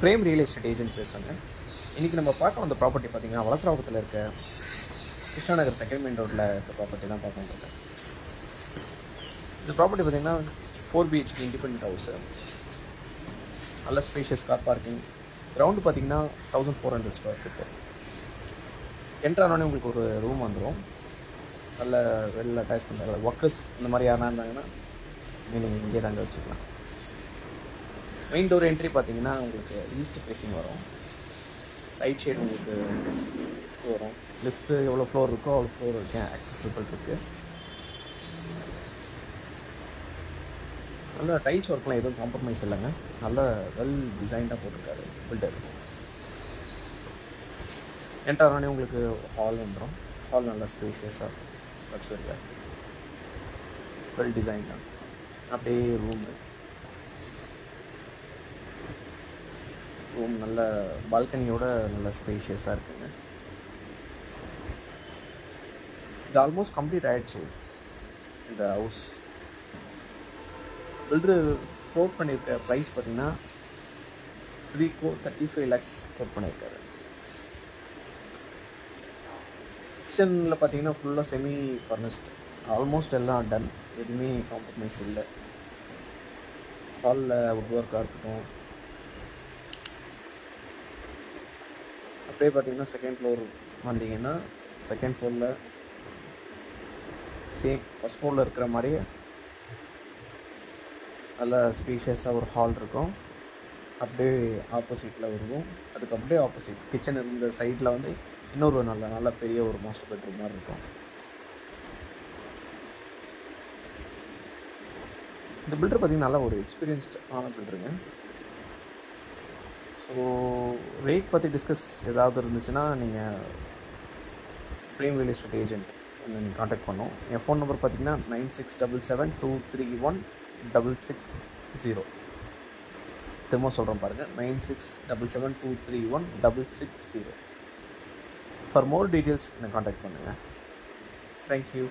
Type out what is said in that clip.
Frame real estate agent பேசுகிறாங்க. இன்றைக்கி நம்ம பார்க்க வந்த ப்ராப்பர்ட்டி பார்த்திங்கன்னா வளசராபுரத்தில் இருக்க கிருஷ்ணாநகர் செகண்ட் மெயின் ரோட்டில் இருக்க ப்ராப்பர்ட்டி தான் பார்க்க வந்துருக்கேன். இந்த ப்ராப்பர்ட்டி பார்த்திங்கன்னா 4 BHK இண்டிபெண்ட் ஹவுஸு, நல்ல ஸ்பேஷியஸ் கார் பார்க்கிங், கிரவுண்டு பார்த்திங்கன்னா 1400 ஸ்கொயர் ஃபீட்டு. என்ட்ரானோடனே உங்களுக்கு ஒரு ரூம் வந்துடும், நல்ல வெல் அட்டாச் பண்ணுற ஒர்க்கர்ஸ் இந்த மாதிரி யாரா இருந்தாங்கன்னா நீங்கள் இங்கே தாங்க வச்சுக்கலாம். மெயின் டோர் என்ட்ரி பார்த்தீங்கன்னா உங்களுக்கு ஈஸ்ட் ஃபேஸிங் வரும், ரைட் சைடு உங்களுக்கு லிஃப்ட் வரும். லிஃப்ட்டு எவ்வளோ ஃப்ளோர் இருக்கோ அவ்வளோ ஃப்ளோர் வரைக்கும் ஆக்சஸபிள் இருக்குது. நல்ல டைல்ஸ் ஒர்க்லாம் எதுவும் காம்ப்ரமைஸ் இல்லைங்க, நல்ல வெல் டிசைன்டாக போட்டிருக்காரு பில்டர். என்ட்ரானே உங்களுக்கு ஹால் வந்துடும், ஹால் நல்லா ஸ்பேஷியஸாக லக்ஸரியாக வெல் டிசைன்டாக. அப்படியே ரூமு நல்ல பால்கனியோட நல்ல ஸ்பேஷியஸாக இருக்குங்க. இது ஆல்மோஸ்ட் கம்ப்ளீட் ஆகிடுச்சு இந்த ஹவுஸ். பில்டரு கோட் பண்ணியிருக்க ப்ரைஸ் பார்த்திங்கன்னா 3,35 lakhs கோட் பண்ணியிருக்காரு. கிச்சனில் பார்த்தீங்கன்னா ஃபுல்லாக செமி ஃபர்னிஷ்டு, ஆல்மோஸ்ட் எல்லாம் டன், எதுவுமே காம்ப்ரமைஸ் இல்லை. ஹாலில் வுட் ஒர்க்காக இருக்கட்டும். அப்படியே பார்த்தீங்கன்னா செகண்ட் ஃப்ளோர் வந்தீங்கன்னா செகண்ட் ஃப்ளோரில் சேம் ஃபஸ்ட் ஃப்ளோரில் இருக்கிற மாதிரியே நல்லா ஸ்பீஷியஸாக ஒரு ஹால் இருக்கும். அப்படியே ஆப்போசிட்டில் வருவோம், அதுக்கு அப்படியே ஆப்போசிட் கிச்சன் இருந்த சைடில் வந்து இன்னொரு நல்ல பெரிய ஒரு மாஸ்டர் பெட்ரூம் மாதிரி இருக்கும். இந்த பில்டர் பார்த்திங்கன்னா நல்லா ஒரு எக்ஸ்பீரியன்ஸ்டான பில்டருங்க. ஸோ ரேட் பற்றி டிஸ்கஸ் ஏதாவது இருந்துச்சுன்னா நீங்கள் பிரேம் ரியல் எஸ்டேட் ஏஜென்ட் என்ன நீங்கள் காண்டாக்ட் பண்ணோம். என் ஃபோன் நம்பர் பார்த்திங்கன்னா 9677231660. திரும்ப சொல்கிறேன் பாருங்கள், 9677231660. ஃபார் மோர் டீட்டெயில்ஸ் என்னை காண்டாக்ட் பண்ணுங்கள். தேங்க்யூ.